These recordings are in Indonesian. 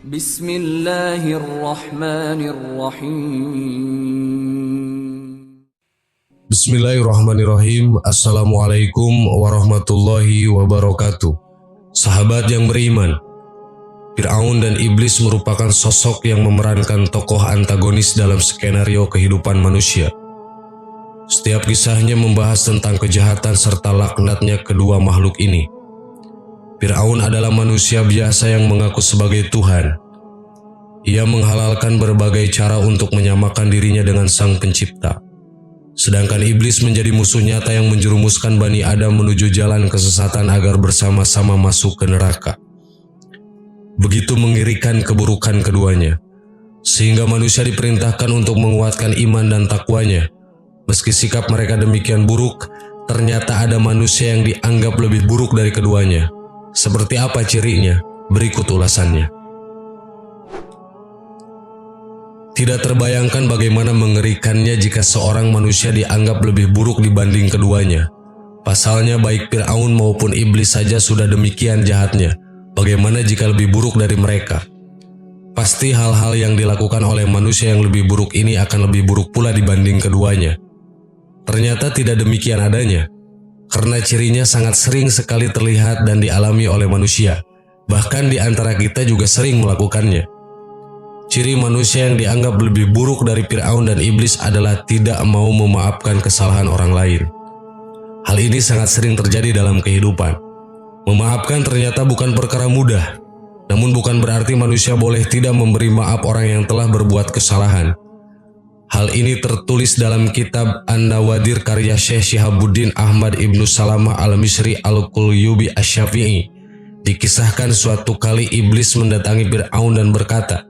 Bismillahirrahmanirrahim. Bismillahirrahmanirrahim. Assalamualaikum warahmatullahi wabarakatuh. Sahabat yang beriman, Fir'aun dan Iblis merupakan sosok yang memerankan tokoh antagonis dalam skenario kehidupan manusia. Setiap kisahnya membahas tentang kejahatan serta laknatnya kedua makhluk ini. Fir'aun adalah manusia biasa yang mengaku sebagai Tuhan. Ia menghalalkan berbagai cara untuk menyamakan dirinya dengan Sang Pencipta. Sedangkan Iblis menjadi musuh nyata yang menjerumuskan Bani Adam menuju jalan kesesatan agar bersama-sama masuk ke neraka. Begitu mengerikan keburukan keduanya, sehingga manusia diperintahkan untuk menguatkan iman dan takwanya. Meski sikap mereka demikian buruk, ternyata ada manusia yang dianggap lebih buruk dari keduanya. Seperti apa cirinya? Berikut ulasannya. Tidak terbayangkan bagaimana mengerikannya jika seorang manusia dianggap lebih buruk dibanding keduanya. Pasalnya baik Fir'aun maupun Iblis saja sudah demikian jahatnya. Bagaimana jika lebih buruk dari mereka? Pasti hal-hal yang dilakukan oleh manusia yang lebih buruk ini akan lebih buruk pula dibanding keduanya. Ternyata tidak demikian adanya, karena cirinya sangat sering sekali terlihat dan dialami oleh manusia. Bahkan di antara kita juga sering melakukannya. Ciri manusia yang dianggap lebih buruk dari Fir'aun dan Iblis adalah tidak mau memaafkan kesalahan orang lain. Hal ini sangat sering terjadi dalam kehidupan. Memaafkan ternyata bukan perkara mudah, namun bukan berarti manusia boleh tidak memberi maaf orang yang telah berbuat kesalahan. Hal ini tertulis dalam kitab An-Nawadir karya Syekh Syihabuddin Ahmad Ibnu Salamah Al-Misri Al-Qulyubi Asy-Syafi'i. Dikisahkan suatu kali Iblis mendatangi Fir'aun dan berkata,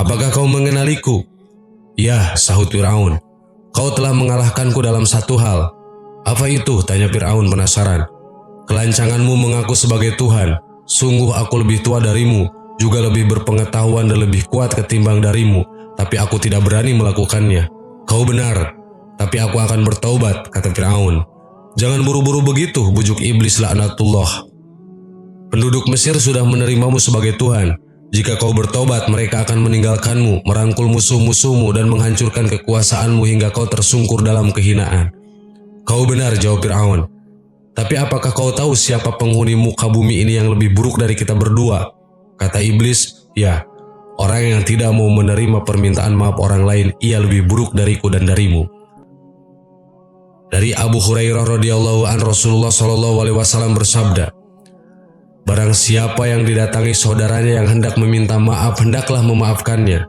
"Apakah kau mengenaliku?" "Ya," sahut Fir'aun. "Kau telah mengalahkanku dalam satu hal." "Apa itu?" tanya Fir'aun penasaran. "Kelancanganmu mengaku sebagai Tuhan. Sungguh aku lebih tua darimu, juga lebih berpengetahuan dan lebih kuat ketimbang darimu, tapi aku tidak berani melakukannya." "Kau benar, tapi aku akan bertaubat," kata Fir'aun. "Jangan buru-buru begitu," bujuk Iblis laknatullah. "Penduduk Mesir sudah menerimamu sebagai Tuhan. Jika kau bertobat, mereka akan meninggalkanmu, merangkul musuh-musuhmu dan menghancurkan kekuasaanmu hingga kau tersungkur dalam kehinaan." "Kau benar," jawab Fir'aun. "Tapi apakah kau tahu siapa penghuni muka bumi ini yang lebih buruk dari kita berdua?" Kata Iblis, "Ya, orang yang tidak mau menerima permintaan maaf orang lain, ia lebih buruk dariku dan darimu." Dari Abu Hurairah radhiyallahu an, Rasulullah SAW bersabda, "Barang siapa yang didatangi saudaranya yang hendak meminta maaf, hendaklah memaafkannya.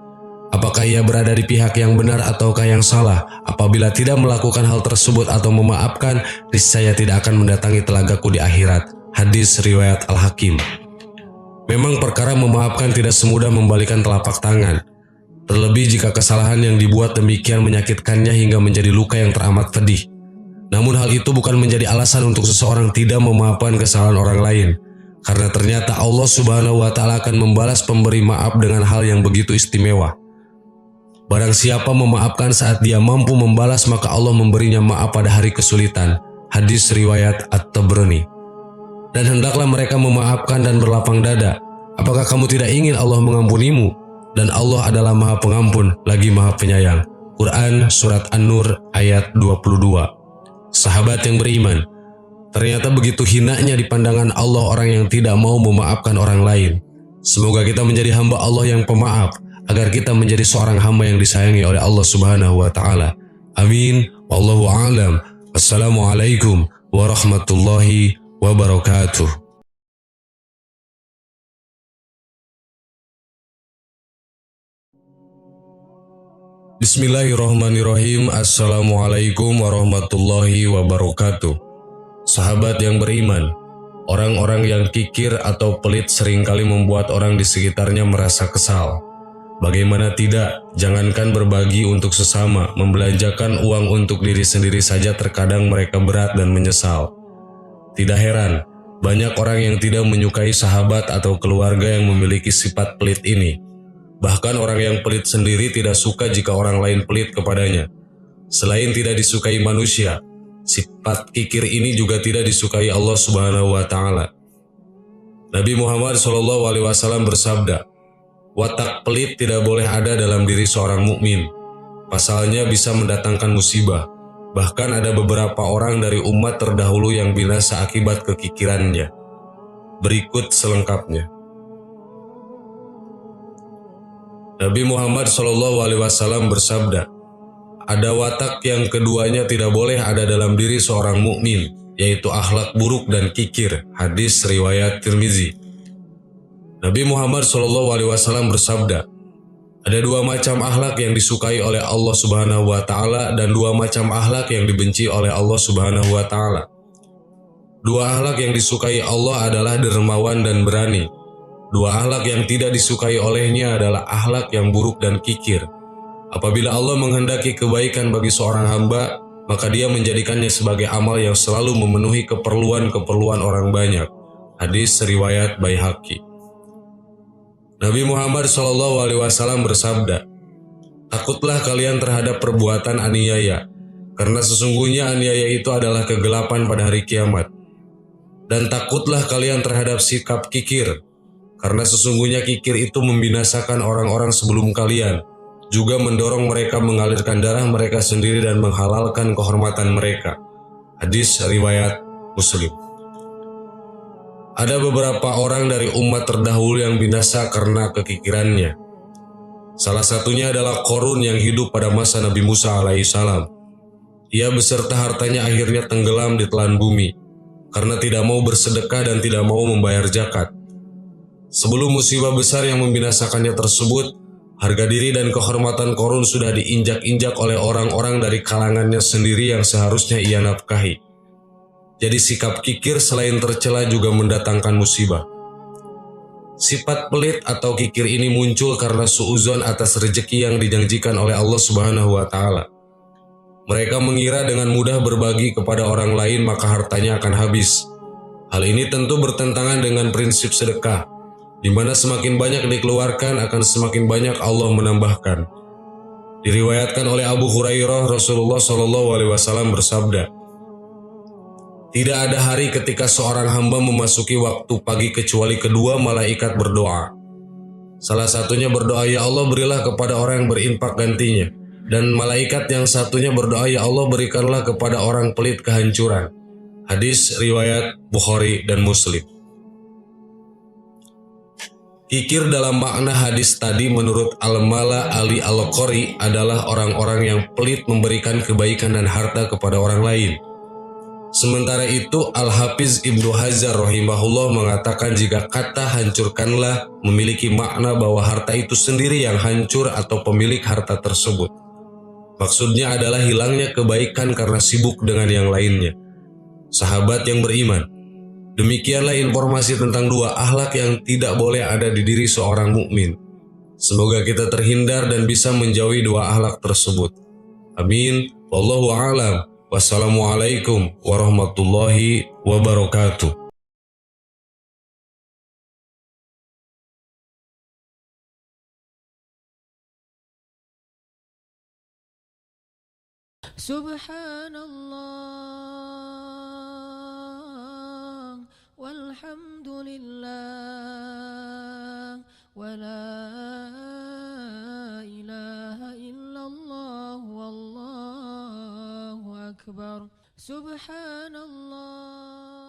Apakah ia berada di pihak yang benar ataukah yang salah? Apabila tidak melakukan hal tersebut atau memaafkan, niscaya tidak akan mendatangi telagaku di akhirat." Hadis riwayat Al-Hakim. Memang perkara memaafkan tidak semudah membalikan telapak tangan. Terlebih jika kesalahan yang dibuat demikian menyakitkannya hingga menjadi luka yang teramat pedih. Namun hal itu bukan menjadi alasan untuk seseorang tidak memaafkan kesalahan orang lain. Karena ternyata Allah Subhanahu wa Ta'ala akan membalas pemberi maaf dengan hal yang begitu istimewa. Barang siapa memaafkan saat dia mampu membalas, maka Allah memberinya maaf pada hari kesulitan. Hadis riwayat At-Tabrani. Dan hendaklah mereka memaafkan dan berlapang dada. Apakah kamu tidak ingin Allah mengampunimu? Dan Allah adalah Maha Pengampun lagi Maha Penyayang. Quran Surat An-Nur ayat 22. Sahabat yang beriman, ternyata begitu hinanya di pandangan Allah orang yang tidak mau memaafkan orang lain. Semoga kita menjadi hamba Allah yang pemaaf, agar kita menjadi seorang hamba yang disayangi oleh Allah Subhanahu wa Ta'ala. Amin. Wallahu a'lam. Wassalamualaikum warahmatullahi wabarakatuh. Bismillahirrahmanirrahim. Assalamualaikum warahmatullahi wabarakatuh. Sahabat yang beriman, orang-orang yang kikir atau pelit seringkali membuat orang di sekitarnya merasa kesal. Bagaimana tidak, jangankan berbagi untuk sesama, membelanjakan uang untuk diri sendiri saja terkadang mereka berat dan menyesal. Tidak heran, banyak orang yang tidak menyukai sahabat atau keluarga yang memiliki sifat pelit ini. Bahkan orang yang pelit sendiri tidak suka jika orang lain pelit kepadanya. Selain tidak disukai manusia, sifat kikir ini juga tidak disukai Allah Subhanahu wa Ta'ala. Nabi Muhammad SAW bersabda, Watak pelit tidak boleh ada dalam diri seorang mukmin. Pasalnya bisa mendatangkan musibah. Bahkan ada beberapa orang dari umat terdahulu yang binasa akibat kekikirannya. Berikut selengkapnya. Nabi Muhammad SAW bersabda, ada watak yang keduanya tidak boleh ada dalam diri seorang mukmin, yaitu akhlak buruk dan kikir. Hadis riwayat Tirmizi. Nabi Muhammad SAW bersabda, ada dua macam akhlak yang disukai oleh Allah Subhanahu wa Ta'ala dan dua macam akhlak yang dibenci oleh Allah Subhanahu wa Ta'ala. Dua akhlak yang disukai Allah adalah dermawan dan berani. Dua akhlak yang tidak disukai olehnya adalah akhlak yang buruk dan kikir. Apabila Allah menghendaki kebaikan bagi seorang hamba, maka Dia menjadikannya sebagai amal yang selalu memenuhi keperluan-keperluan orang banyak. Hadis riwayat Baihaqi. Nabi Muhammad SAW bersabda, takutlah kalian terhadap perbuatan aniaya, karena sesungguhnya aniaya itu adalah kegelapan pada hari kiamat. Dan takutlah kalian terhadap sikap kikir, karena sesungguhnya kikir itu membinasakan orang-orang sebelum kalian, juga mendorong mereka mengalirkan darah mereka sendiri dan menghalalkan kehormatan mereka. Hadis riwayat Muslim. Ada beberapa orang dari umat terdahulu yang binasa karena kekikirannya. Salah satunya adalah Qarun yang hidup pada masa Nabi Musa alaihissalam. Ia beserta hartanya akhirnya tenggelam di telan bumi karena tidak mau bersedekah dan tidak mau membayar zakat. Sebelum musibah besar yang membinasakannya tersebut, harga diri dan kehormatan Qarun sudah diinjak-injak oleh orang-orang dari kalangannya sendiri yang seharusnya ia nafkahi. Jadi sikap kikir selain tercela juga mendatangkan musibah. Sifat pelit atau kikir ini muncul karena suudzon atas rezeki yang dijanjikan oleh Allah Subhanahu wa Ta'ala. Mereka mengira dengan mudah berbagi kepada orang lain maka hartanya akan habis. Hal ini tentu bertentangan dengan prinsip sedekah, di mana semakin banyak dikeluarkan akan semakin banyak Allah menambahkan. Diriwayatkan oleh Abu Hurairah, Rasulullah SAW bersabda, tidak ada hari ketika seorang hamba memasuki waktu pagi kecuali kedua malaikat berdoa. Salah satunya berdoa, ya Allah berilah kepada orang yang berinfak gantinya. Dan malaikat yang satunya berdoa, ya Allah berikanlah kepada orang pelit kehancuran. Hadis riwayat Bukhari dan Muslim. Kikir dalam makna hadis tadi menurut Al-Mala Ali Al-Qori adalah orang-orang yang pelit memberikan kebaikan dan harta kepada orang lain. Sementara itu Al-Hafiz Ibnu Hajar rahimahullah mengatakan jika kata hancurkanlah memiliki makna bahwa harta itu sendiri yang hancur atau pemilik harta tersebut. Maksudnya adalah hilangnya kebaikan karena sibuk dengan yang lainnya. Sahabat yang beriman, demikianlah informasi tentang dua akhlak yang tidak boleh ada di diri seorang mukmin. Semoga kita terhindar dan bisa menjauhi dua akhlak tersebut. Amin. Wallahu a'lam. Wassalamualaikum warahmatullahi wabarakatuh. Subhanallah walhamdulillah wa la ilaha illallah wallahu akbar. Subhanallah.